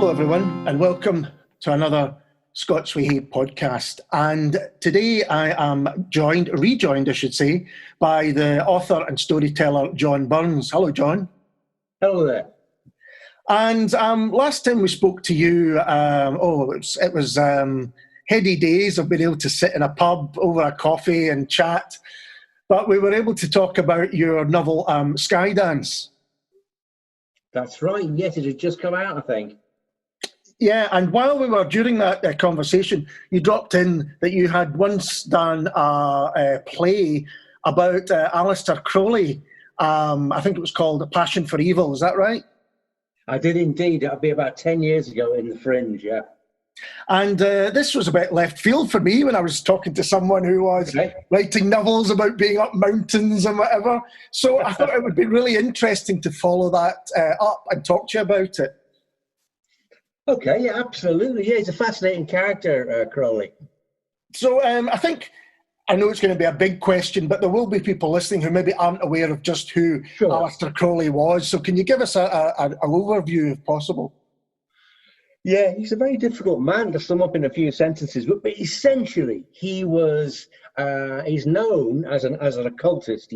Hello, everyone, and welcome to another Scots Whay podcast. And today I am rejoined, I should say, by the author and storyteller, John Burns. Hello, John. Hello there. And last time we spoke to you, it was heady days of being able to sit in a pub over a coffee and chat. But we were able to talk about your novel, Skydance. That's right. Yes, it had just come out, I think. Yeah, and while we were during that conversation, you dropped in that you had once done a play about Aleister Crowley. I think it was called A Passion for Evil. Is that right? I did indeed. That'd be about 10 years ago in the Fringe, yeah. And this was a bit left field for me when I was talking to someone who was writing novels about being up mountains and whatever. So I thought it would be really interesting to follow that up and talk to you about it. Okay, yeah, absolutely. Yeah, he's a fascinating character, Crowley. So I know it's going to be a big question, but there will be people listening who maybe aren't aware of just who Aleister Crowley was. So can you give us an overview if possible? Yeah, he's a very difficult man to sum up in a few sentences, but essentially he was, he's known as an occultist.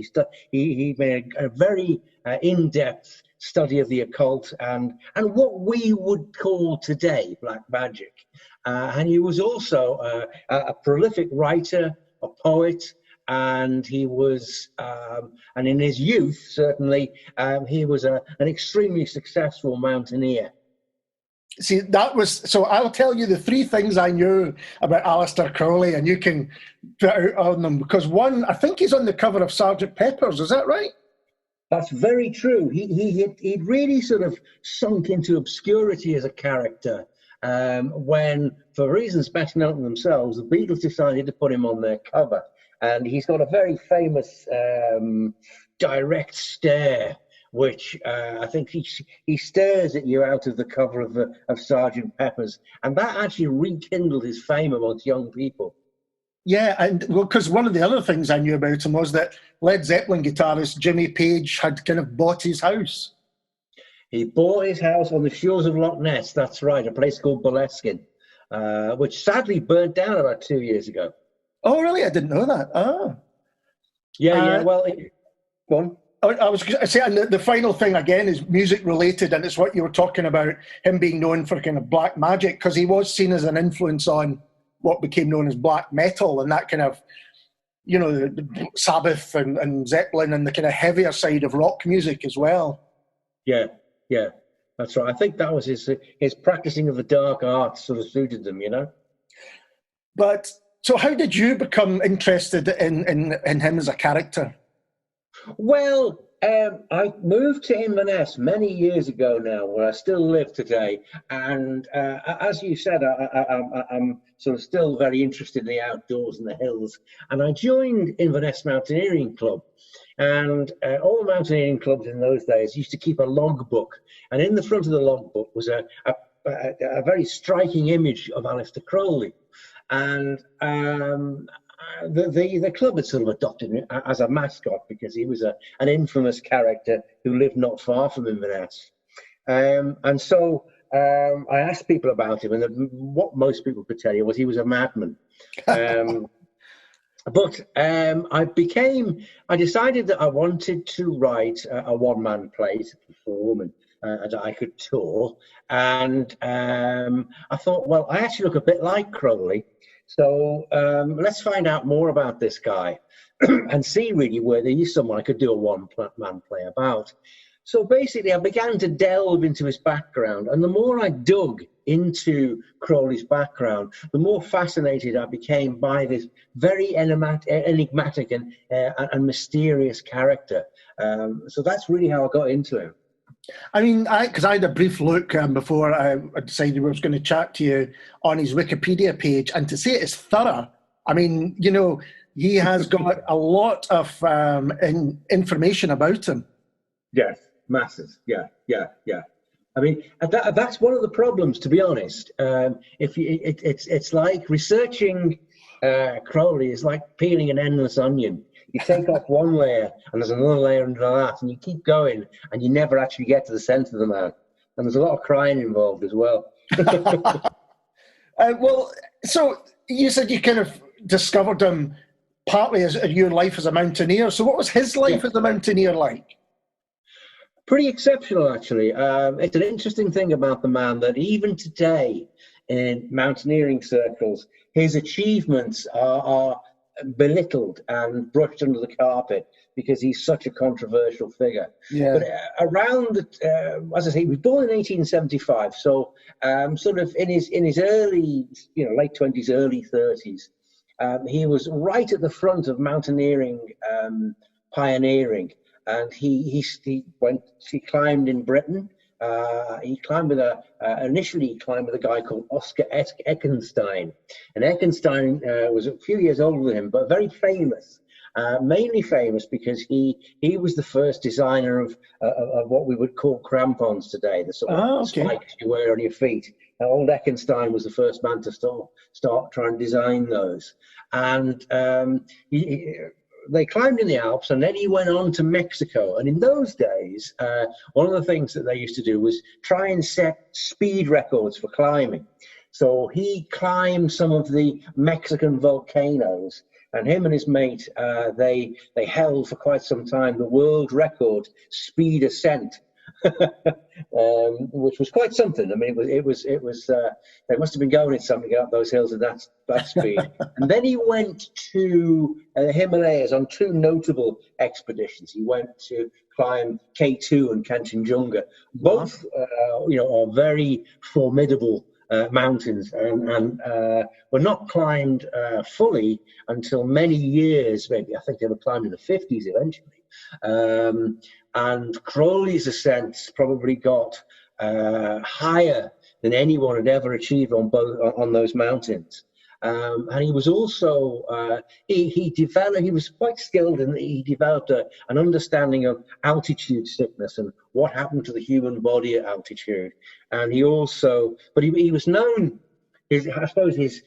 He made a very in-depth study of the occult and what we would call today black magic. And he was also a prolific writer, a poet, and he was, and in his youth, certainly, he was an extremely successful mountaineer. See, so I'll tell you the three things I knew about Aleister Crowley, and you can put out on them. Because one, I think he's on the cover of Sgt. Pepper's, is that right? That's very true. He'd really sort of sunk into obscurity as a character when, for reasons best known to themselves, the Beatles decided to put him on their cover. And he's got a very famous direct stare, which I think he stares at you out of the cover of Sgt. Pepper's. And that actually rekindled his fame amongst young people. Yeah, and well, because one of the other things I knew about him was that Led Zeppelin guitarist Jimmy Page had kind of bought his house. He bought his house on the shores of Loch Ness, that's right, a place called Boleskine, which sadly burnt down about 2 years ago. Oh, really? I didn't know that. Oh. Yeah, well, go on. I was going to say, and the final thing, again, is music related, and it's what you were talking about, him being known for kind of black magic, because he was seen as an influence on what became known as black metal, and that kind of, you know, the Sabbath and Zeppelin and the kind of heavier side of rock music as well. Yeah, that's right. I think that was his practicing of the dark arts sort of suited them, you know. But so how did you become interested in him as a character? Well, I moved to Inverness many years ago now, where I still live today. And as you said, I'm sort of still very interested in the outdoors and the hills. And I joined Inverness Mountaineering Club. And all the mountaineering clubs in those days used to keep a logbook. And in the front of the logbook was a very striking image of Aleister Crowley. And the club had sort of adopted him as a mascot because he was an infamous character who lived not far from Inverness. And so I asked people about him, and what most people could tell you was he was a madman. But I decided that I wanted to write a one-man play to perform and that I could tour. And I thought, well, I actually look a bit like Crowley. So let's find out more about this guy and see really where there is someone I could do a one-man play about. So basically, I began to delve into his background, and the more I dug into Crowley's background, the more fascinated I became by this very enigmatic and mysterious character. So that's really how I got into him. I mean, because I had a brief look before I decided I was going to chat to you on his Wikipedia page, and to say it is thorough. I mean, you know, he has got a lot of information about him. Yes, massive. Yeah. I mean, that's one of the problems, to be honest. It's like researching Crowley is like peeling an endless onion. You take off one layer and there's another layer under that, and you keep going and you never actually get to the center of the man. And there's a lot of crying involved as well. Well, so you said you kind of discovered him partly as your life as a mountaineer. So what was his life as a mountaineer like? Pretty exceptional, actually. It's an interesting thing about the man that even today in mountaineering circles, his achievements are belittled and brushed under the carpet because he's such a controversial figure. Yeah. But around, as I say, he was born in 1875, so sort of in his early, late 20s, early 30s, he was right at the front of mountaineering pioneering. And he climbed in Britain. He climbed with initially he climbed with a guy called Oscar Eckenstein. And Eckenstein was a few years older than him, but very famous. Mainly famous because he was the first designer of what we would call crampons today, the sort of spikes you wear on your feet. Old Eckenstein was the first man to start trying to design those. And they climbed in the Alps, and then he went on to Mexico. And in those days, one of the things that they used to do was try and set speed records for climbing. So he climbed some of the Mexican volcanoes, and him and his mate, they held for quite some time the world record speed ascent, which was quite something. I mean, it was they must have been going at something up those hills at that speed. And then he went to the Himalayas on two notable expeditions. He went to climb K2 and Kanchenjunga, both are very formidable mountains, and were not climbed fully until many years, maybe. I think they were climbed in the 50s eventually. And Crowley's ascents probably got higher than anyone had ever achieved on those mountains. And he was also he was quite skilled, and he developed an understanding of altitude sickness and what happened to the human body at altitude. And he also, but he was known, I suppose his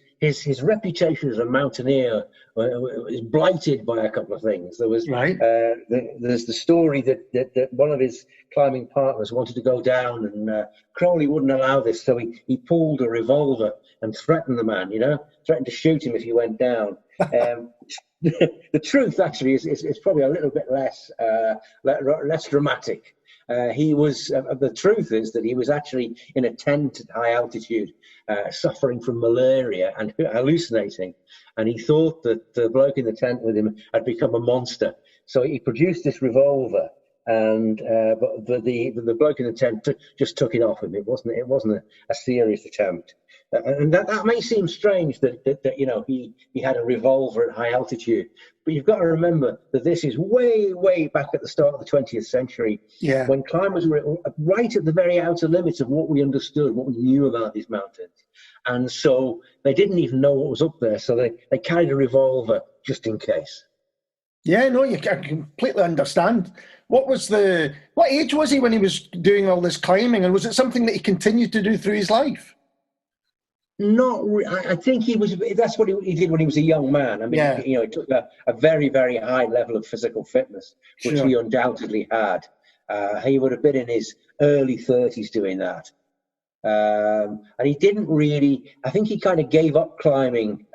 reputation as a mountaineer was blighted by a couple of things. There was there's the story that one of his climbing partners wanted to go down, and Crowley wouldn't allow this, so he pulled a revolver and threatened the man, threatened to shoot him if he went down. The truth actually is probably a little bit less dramatic. The truth is that he was actually in a tent at high altitude, suffering from malaria and hallucinating, and he thought that the bloke in the tent with him had become a monster. So he produced this revolver, and but the bloke in the tent just took it off him. It wasn't a serious attempt. And that may seem strange that he had a revolver at high altitude, but you've got to remember that this is way back at the start of the 20th century, when climbers were right at the very outer limits of what we understood, what we knew about these mountains, and so they didn't even know what was up there, so they carried a revolver just in case. Yeah, no, I completely understand. What age was he when he was doing all this climbing, and was it something that he continued to do through his life? I think that's what he did when he was a young man. I mean, he took a very, very high level of physical fitness, which he undoubtedly had. He would have been in his early 30s doing that. And he didn't really, I think he kind of gave up climbing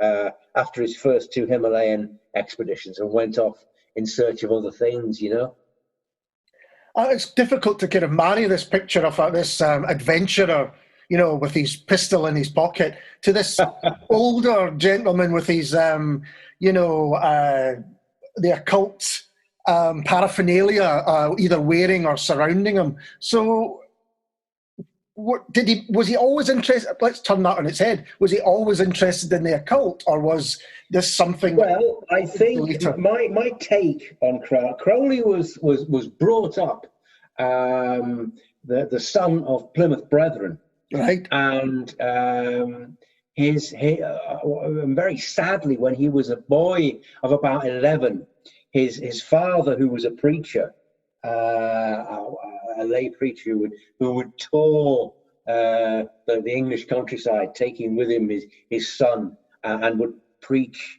after his first two Himalayan expeditions and went off in search of other things, It's difficult to kind of marry this picture of this adventurer, with his pistol in his pocket, to this older gentleman with his, the occult paraphernalia either wearing or surrounding him. So, was he always interested? Let's turn that on its head. Was he always interested in the occult, or was this something? Well, I think my take on Crowley was brought up the son of Plymouth Brethren. Right. And very sadly, when he was a boy of about 11, his father, who was a preacher, a lay preacher who would tour the English countryside, taking with him his son, and would preach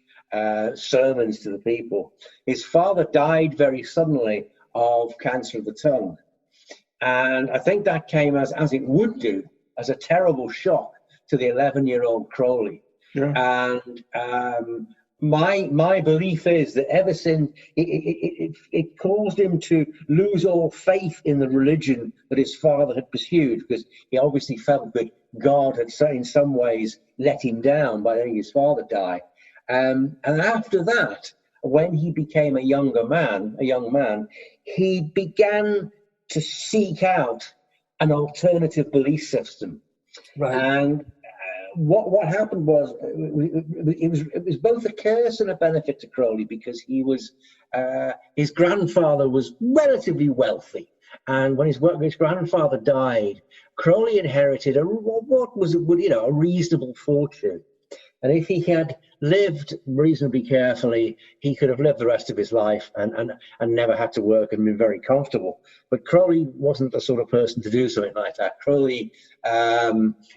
sermons to the people. His father died very suddenly of cancer of the tongue. And I think that came as it would do as a terrible shock to the 11-year-old Crowley. Yeah. And my belief is that ever since it caused him to lose all faith in the religion that his father had pursued, because he obviously felt that God had in some ways let him down by letting his father die. And after that, when he became a young man, he began to seek out an alternative belief system. Right. And what happened was it was both a curse and a benefit to Crowley, because he was his grandfather was relatively wealthy, and when his grandfather died, Crowley inherited what was a reasonable fortune. And if he had lived reasonably carefully, he could have lived the rest of his life and never had to work and been very comfortable. But Crowley wasn't the sort of person to do something like that. Crowley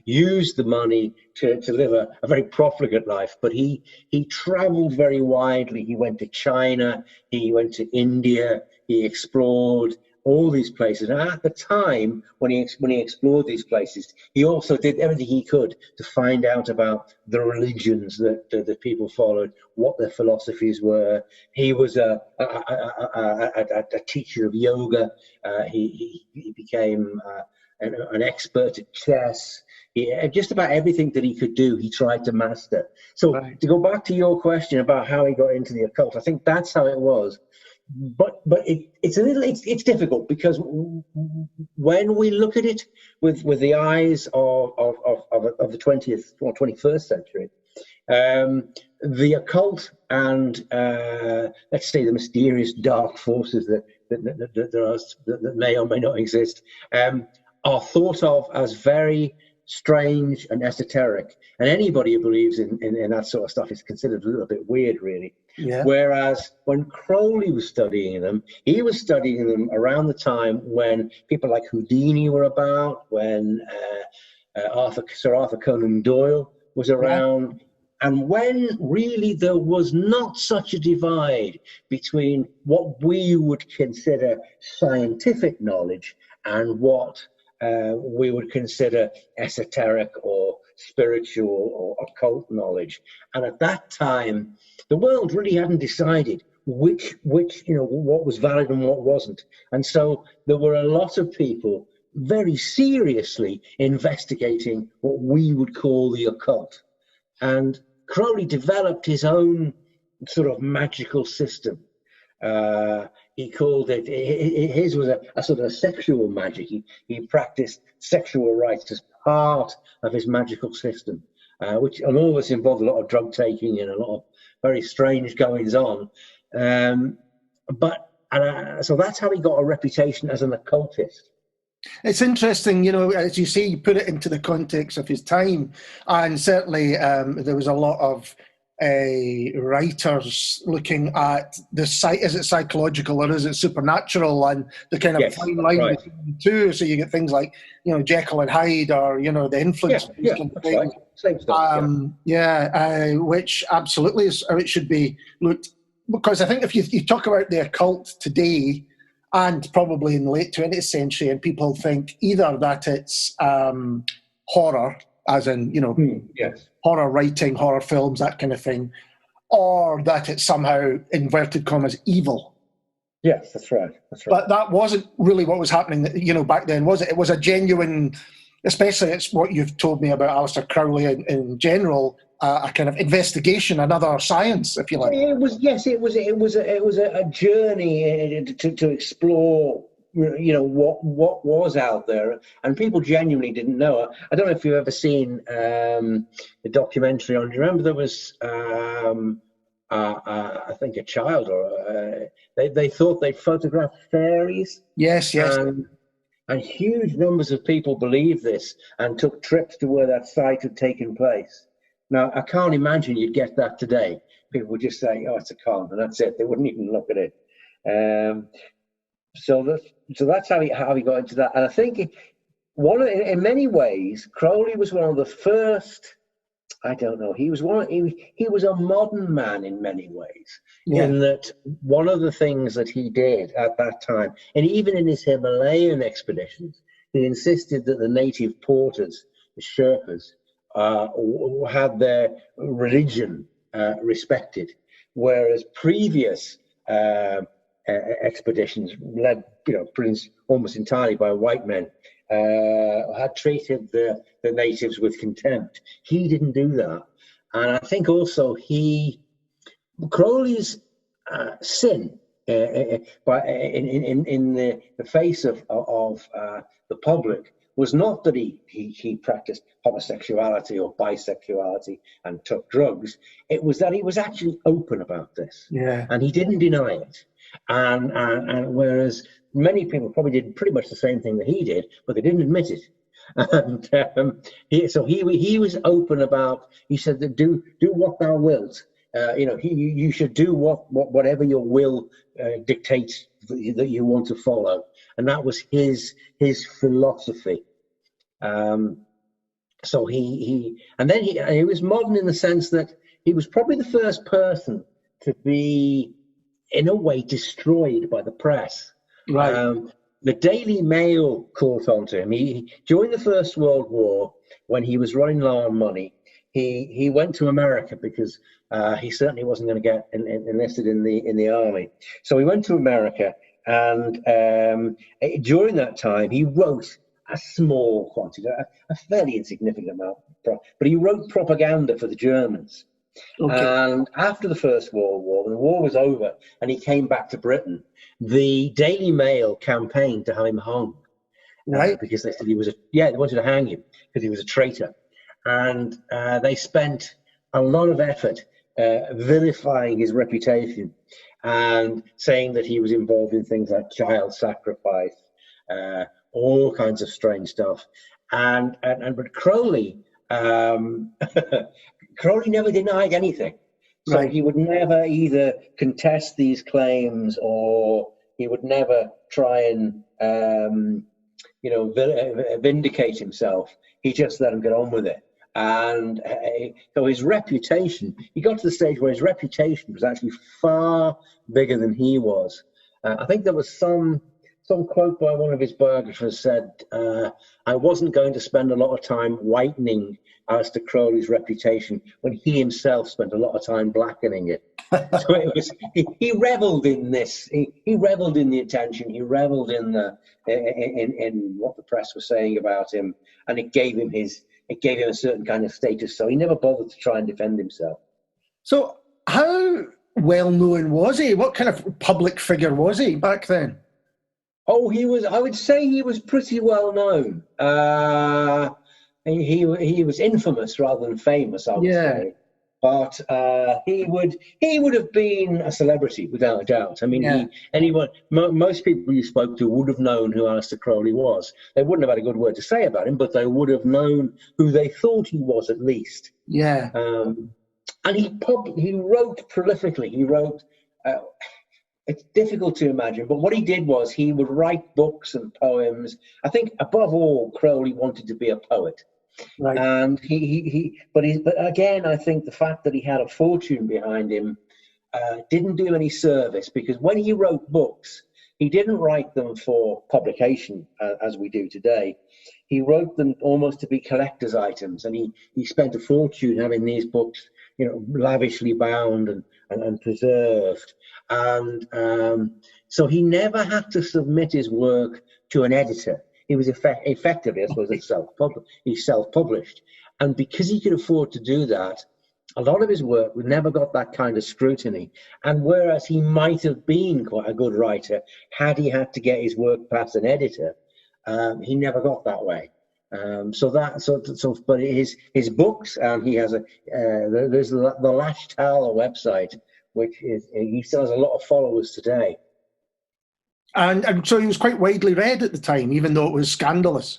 used the money to live a very profligate life, but he traveled very widely. He went to China, he went to India, he explored all these places. And at the time when he explored these places, he also did everything he could to find out about the religions that people followed, what their philosophies were. He was a teacher of yoga. He became an expert at chess. Just about everything that he could do, he tried to master. So right. To go back to your question about how he got into the occult, I think that's how it was. But it's difficult, because when we look at it with the eyes of the 20th or 21st century, the occult and let's say the mysterious dark forces that may or may not exist are thought of as very strange and esoteric, and anybody who believes in that sort of stuff is considered a little bit weird, really. Yeah. Whereas when Crowley was studying them, he was studying them around the time when people like Houdini were about, when Sir Arthur Conan Doyle was around, and when really there was not such a divide between what we would consider scientific knowledge and what we would consider esoteric or spiritual or occult knowledge. And at that time, the world really hadn't decided which what was valid and what wasn't. And so there were a lot of people very seriously investigating what we would call the occult. And Crowley developed his own sort of magical system. He called it, his was a sort of sexual magic. He practiced sexual rites as part of his magical system, which and all this involved a lot of drug taking and a lot of very strange goings on. So that's how he got a reputation as an occultist. It's interesting, as you say, you put it into the context of his time, and certainly there was a lot of writers looking at is it psychological or is it supernatural, and the kind of fine line between the two. So you get things like Jekyll and Hyde, or the influence of these kind of things. Right. Same stuff, which absolutely is how it should be looked. Because I think if you talk about the occult today, and probably in the late 20th century, and people think either that it's horror, as in horror writing, horror films, that kind of thing, or that it's somehow, inverted commas, evil. Yes, that's right. But that wasn't really what was happening, back then, was it? It was a genuine, especially it's what you've told me about Aleister Crowley in general, a kind of investigation, another science, if you like. It was a journey to explore what was out there, and people genuinely didn't know. I don't know if you've ever seen the documentary on. Do you remember there was I think a child, or they thought they photographed fairies. Yes. And huge numbers of people believed this and took trips to where that site had taken place. Now, I can't imagine you'd get that today. People would just say, "Oh, it's a con," and that's it. They wouldn't even look at it. So that's how he got into that. And I think in many ways, Crowley was one of the first. I don't know. He was a modern man in many ways. Yeah. In that, one of the things that he did at that time, and even in his Himalayan expeditions, he insisted that the native porters the Sherpas, had their religion respected, whereas previous expeditions led, almost entirely by white men, had treated the natives with contempt. He didn't do that, and I think also Crowley's sin in the face of the public was not that he practiced homosexuality or bisexuality and took drugs. It was that he was actually open about this, and he didn't deny it. And whereas many people probably did pretty much the same thing that he did, but they didn't admit it. And he was open about. He said that do what thou wilt. You should do whatever your will dictates that you want to follow, and that was his philosophy. So he was modern in the sense that he was probably the first person to be, in a way, destroyed by the press. Right. The Daily Mail caught on to him. During the First World War, when he was running low on money, he went to America because he certainly wasn't going to get enlisted in the army. So he went to America, and during that time, he wrote a small quantity, a fairly insignificant amount, but he wrote propaganda for the Germans. Okay. And after the First World War, when the war was over and he came back to Britain, the Daily Mail campaigned to have him hung. Right. Because they said they wanted to hang him because he was a traitor. And they spent a lot of effort vilifying his reputation and saying that he was involved in things like child sacrifice, all kinds of strange stuff. But Crowley, Crowley never denied anything. So he would never either contest these claims or he would never try and vindicate himself. He just let him get on with it. And so his reputation, he got to the stage where his reputation was actually far bigger than he was. I think there was some quote by one of his biographers said, I wasn't going to spend a lot of time whitening Aleister Crowley's reputation when he himself spent a lot of time blackening it. So it was, he reveled in this. He reveled in the attention. He reveled in in what the press was saying about him, and it gave him a certain kind of status. So he never bothered to try and defend himself. So how well known was he? What kind of public figure was he back then? Oh, I would say he was pretty well known. He was infamous rather than famous, I would say. But he would have been a celebrity without a doubt. I mean, most people you spoke to would have known who Aleister Crowley was. They wouldn't have had a good word to say about him, but they would have known who they thought he was at least. Yeah. And he wrote prolifically. He wrote. It's difficult to imagine, but what he did was he would write books and poems. I think above all, Crowley wanted to be a poet. Right. And but again, I think the fact that he had a fortune behind him didn't do him any service, because when he wrote books, he didn't write them for publication as we do today. He wrote them almost to be collector's items, and he spent a fortune having these books, lavishly bound and preserved. And so he never had to submit his work to an editor. He was effectively, I suppose, he's self-published. And because he could afford to do that, a lot of his work never got that kind of scrutiny. And whereas he might have been quite a good writer, had he had to get his work past an editor, he never got that way. But his books, and he has there's the Lash Tower website, which he still has a lot of followers today. And so he was quite widely read at the time, even though it was scandalous.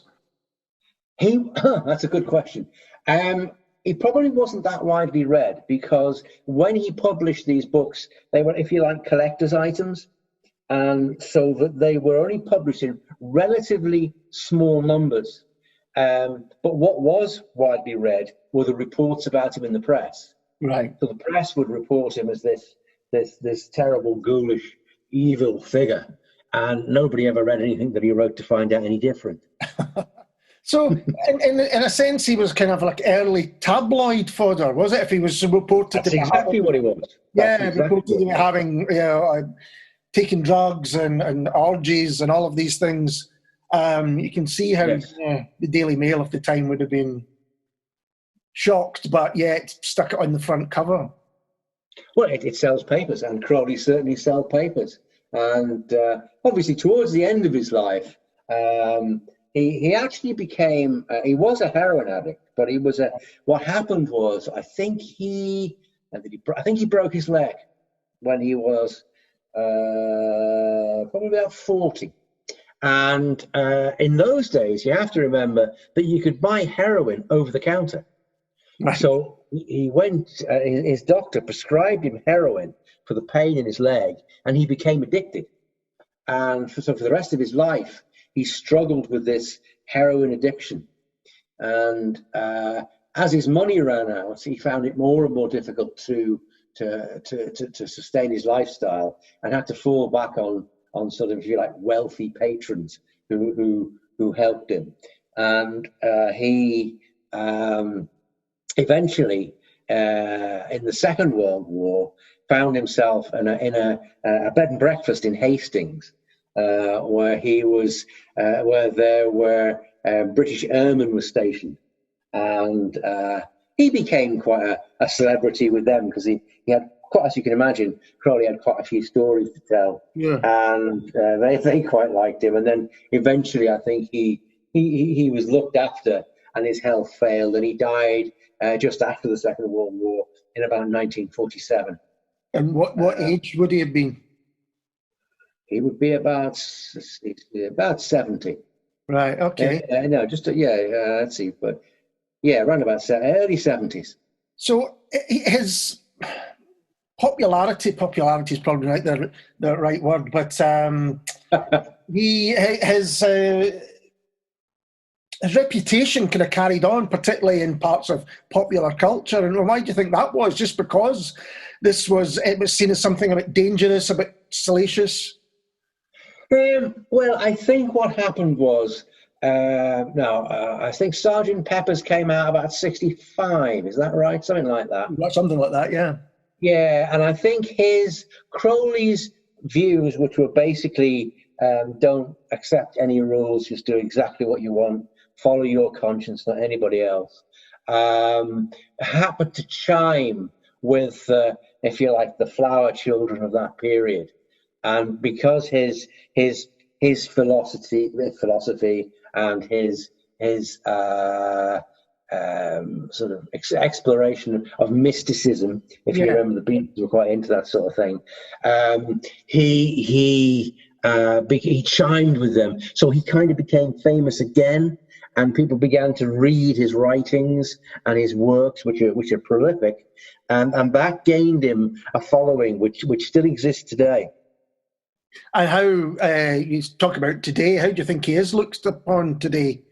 That's a good question. He probably wasn't that widely read, because when he published these books, they were, if you like, collector's items. And so that they were only published in relatively small numbers. But what was widely read were the reports about him in the press. Right. So the press would report him as this terrible, ghoulish, evil figure, and nobody ever read anything that he wrote to find out any different. So, in a sense, he was kind of like early tabloid fodder, was it? If he was reported That's to be exactly what he was. That's exactly reported to be having, taking drugs and orgies and all of these things, you can see how the Daily Mail of the time would have been shocked, but yet stuck it on the front cover. Well, it sells papers, and Crowley certainly sold papers. And obviously, towards the end of his life, he actually became. He was a heroin addict, but he was a. What happened was, I think he broke his leg when he was probably about 40. And in those days, you have to remember that you could buy heroin over the counter. Right. So he went, his doctor prescribed him heroin for the pain in his leg, and he became addicted. And so for the rest of his life, he struggled with this heroin addiction. And as his money ran out, he found it more and more difficult to sustain his lifestyle, and had to fall back on sort of, if you like, wealthy patrons who helped him. And he eventually, in the Second World War, found himself in a bed and breakfast in Hastings, where there were British airmen were stationed, and he became quite a celebrity with them, because he had, quite, as you can imagine, Crowley had quite a few stories to tell, and they quite liked him. And then eventually, I think he was looked after, and his health failed, and he died just after the Second World War in about 1947. And what age would he have been? He would be about 70. Right. Okay. No, let's see, but around about early 70s. So his popularity is probably not the right word, but his reputation kind of carried on, particularly in parts of popular culture. And why do you think that was? Just because it was seen as something a bit dangerous, a bit salacious? Well, I think what happened was, I think Sergeant Pepper's came out about 65. Is that right? Something like that. Something like that, yeah. Yeah, and I think Crowley's views, which were basically don't accept any rules, just do exactly what you want, follow your conscience, not anybody else, happened to chime with, if you like, the flower children of that period. And because his philosophy and his sort of exploration of mysticism, if you remember, the Beatles were quite into that sort of thing. He chimed with them, so he kind of became famous again, and people began to read his writings and his works, which are prolific, and that gained him a following which still exists today. And how you talk about today? How do you think he is looked upon today,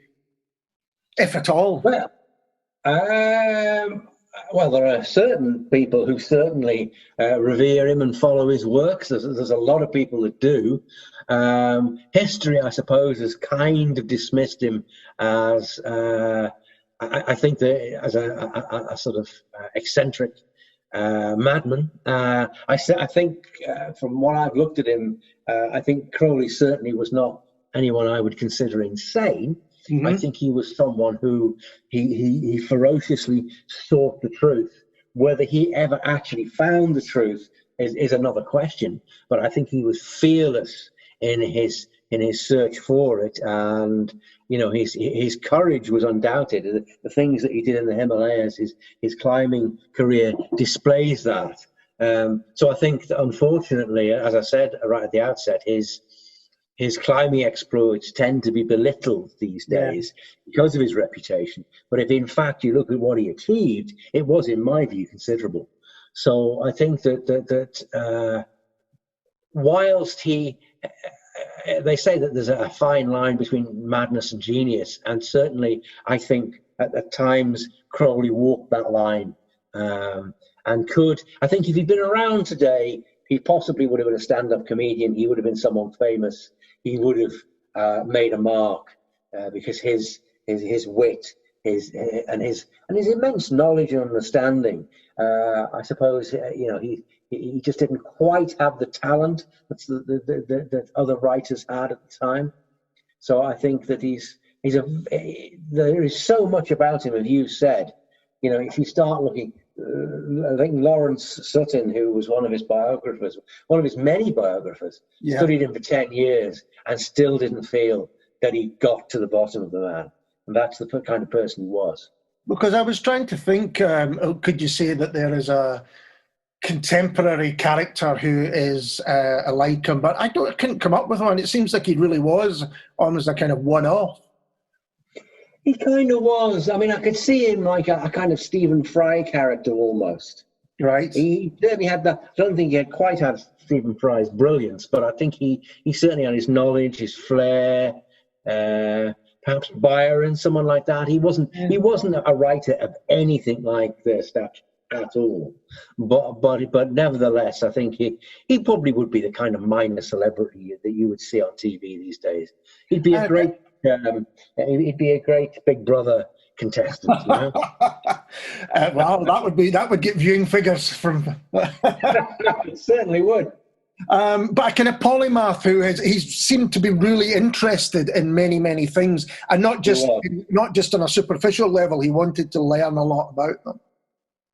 if at all? Well, there are certain people who certainly revere him and follow his works. There's a lot of people that do. History, I suppose, has kind of dismissed him as, I think, as a sort of eccentric madman. I think from what I've looked at him, I think Crowley certainly was not anyone I would consider insane. Mm-hmm. I think he was someone who he ferociously sought the truth. Whether he ever actually found the truth is another question. But I think he was fearless in his search for it, and his courage was undoubted. The things that he did in the Himalayas, his climbing career displays that. So I think that, unfortunately, as I said right at the outset, his climbing exploits tend to be belittled these days because of his reputation. But if in fact you look at what he achieved, it was, in my view, considerable. So I think that whilst they say that there's a fine line between madness and genius, and certainly I think at times Crowley walked that line, and I think if he'd been around today, he possibly would have been a stand-up comedian. He would have been someone famous. He would have made a mark, because his his wit, his immense knowledge and understanding. I suppose he just didn't quite have the talent that other writers had at the time. So I think that there is so much about him, as you said. If you start looking, I think Lawrence Sutton, who was one of his biographers, one of his many biographers, studied him for 10 years and still didn't feel that he got to the bottom of the man. And that's the kind of person he was. Because I was trying to think, could you say that there is a contemporary character who is like him? But I couldn't come up with one. It seems like he really was almost a kind of one-off. He kind of was. I mean, I could see him like a kind of Stephen Fry character almost. Right. He certainly had that. I don't think he quite had Stephen Fry's brilliance, but I think he certainly had his knowledge, his flair. Perhaps Byron, someone like that. He wasn't a writer of anything like this at all. But nevertheless, I think he probably would be the kind of minor celebrity that you would see on TV these days. He'd be a great. He'd be a great Big Brother contestant. Well, that would get viewing figures from. It certainly would. But a kind of polymath he seemed to be really interested in many, many things, and not just on a superficial level. He wanted to learn a lot about them.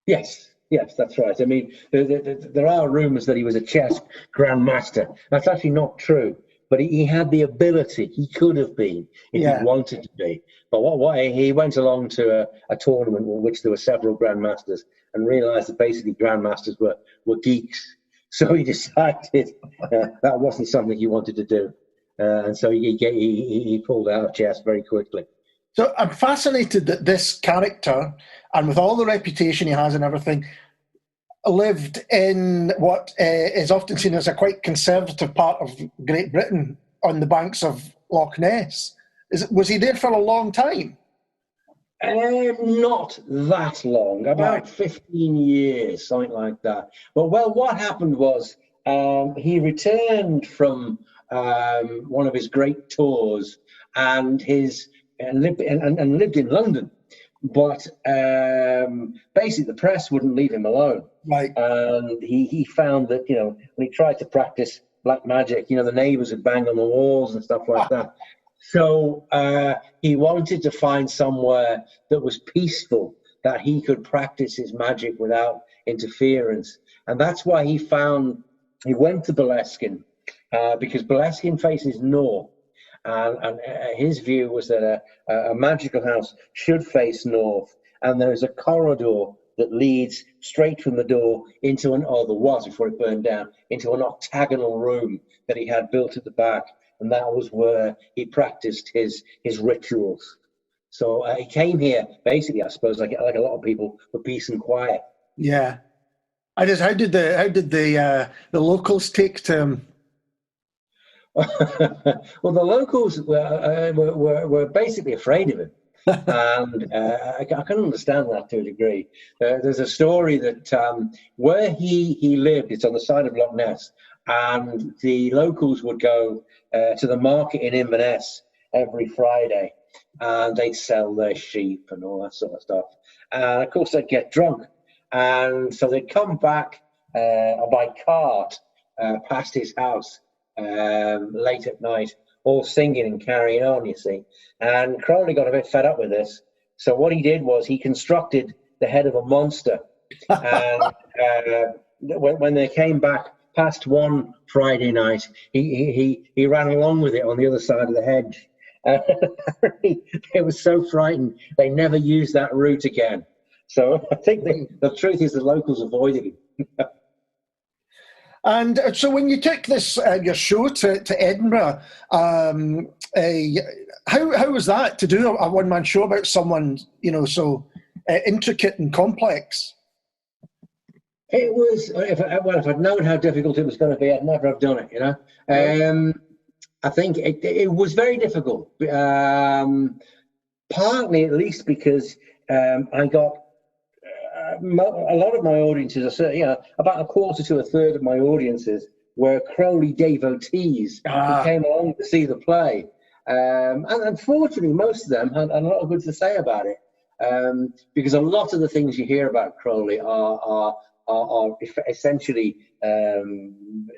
Yes, that's right. I mean, there are rumours that he was a chess grandmaster. That's actually not true. But he had the ability. He could have been if he wanted to be. But he went along to a tournament in which there were several grandmasters and realised that basically grandmasters were geeks. So he decided that wasn't something he wanted to do. And so he pulled out of chess very quickly. So I'm fascinated that this character, and with all the reputation he has and everything, lived in what is often seen as a quite conservative part of Great Britain on the banks of Loch Ness. Was he there for a long time? Not that long, about 15 years, something like that. But what happened was he returned from one of his great tours and lived in London. But basically the press wouldn't leave him alone. Right. And he found that, when he tried to practice black magic, the neighbours would bang on the walls and stuff like that. So he wanted to find somewhere that was peaceful, that he could practice his magic without interference. And that's why he went to Boleskine, because Boleskine faces north. And his view was that a magical house should face north, and there is a corridor that leads straight from the door into before it burned down, into an octagonal room that he had built at the back, and that was where he practiced his rituals. So he came here, basically, I suppose, like a lot of people, for peace and quiet. Yeah. How did the locals take to him? Well, the locals were basically afraid of him, and I can understand that to a degree. There's a story that where he lived, it's on the side of Loch Ness, and the locals would go to the market in Inverness every Friday, and they'd sell their sheep and all that sort of stuff. And of course, they'd get drunk, and so they'd come back by cart past his house. Late at night, all singing and carrying on, you see. And Crowley got a bit fed up with this. So what he did was he constructed the head of a monster. And when they came back past one Friday night, he ran along with it on the other side of the hedge. They were so frightened, they never used that route again. So I think the truth is the locals avoided him. And so when you took this your show to Edinburgh, how was that to do a one-man show about someone so intricate and complex? It was if I'd known how difficult it was going to be, I'd never have done it. I think it was very difficult. Partly, at least, because I got. A lot of my audiences, about a quarter to a third of my audiences were Crowley devotees who came along to see the play. And unfortunately, most of them had a lot of good to say about it, because a lot of the things you hear about Crowley are essentially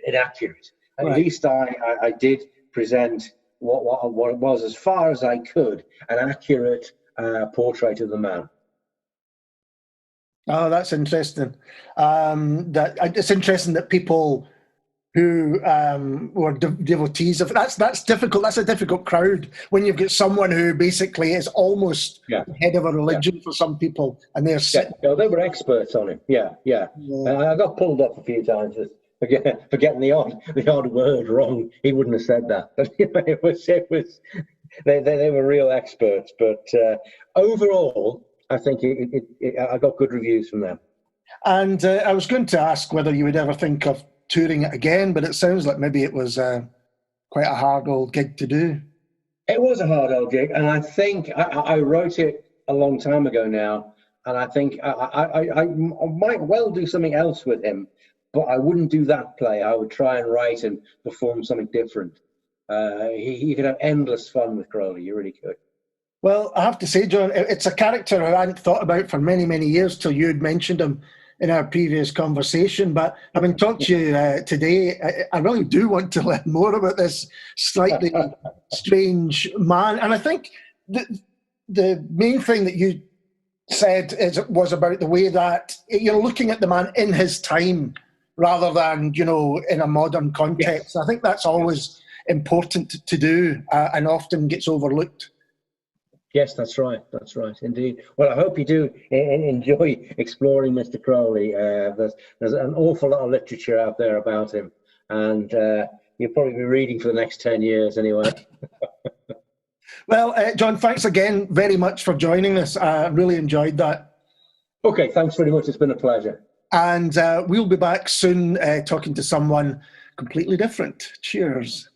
inaccurate. At Right. least I did present what was, as far as I could, an accurate portrait of the man. Oh, that's interesting. It's interesting that people who were devotees of that's difficult. That's a difficult crowd when you've got someone who basically is almost the head of a religion for some people, and they're sitting. Yeah, they were experts on him. Yeah. I got pulled up a few times for getting the odd word wrong. He wouldn't have said that, but it was they were real experts. But overall, I think I got good reviews from them. And I was going to ask whether you would ever think of touring it again, but it sounds like maybe it was quite a hard old gig to do. It was a hard old gig, and I think I wrote it a long time ago now, and I think I might well do something else with him, but I wouldn't do that play. I would try and write and perform something different. You could have endless fun with Crowley. You really could. Well, I have to say, John, it's a character I hadn't thought about for many, many years till you had mentioned him in our previous conversation. But having talked to you today, I really do want to learn more about this slightly strange man. And I think the main thing that you said was about the way that you're looking at the man in his time rather than, in a modern context. Yes. I think that's always important to do and often gets overlooked. Yes, that's right. That's right, indeed. Well, I hope you do enjoy exploring Mr. Crowley. There's an awful lot of literature out there about him, and you'll probably be reading for the next 10 years anyway. Well, John, thanks again very much for joining us. I really enjoyed that. Okay, thanks very much. It's been a pleasure. And we'll be back soon talking to someone completely different. Cheers.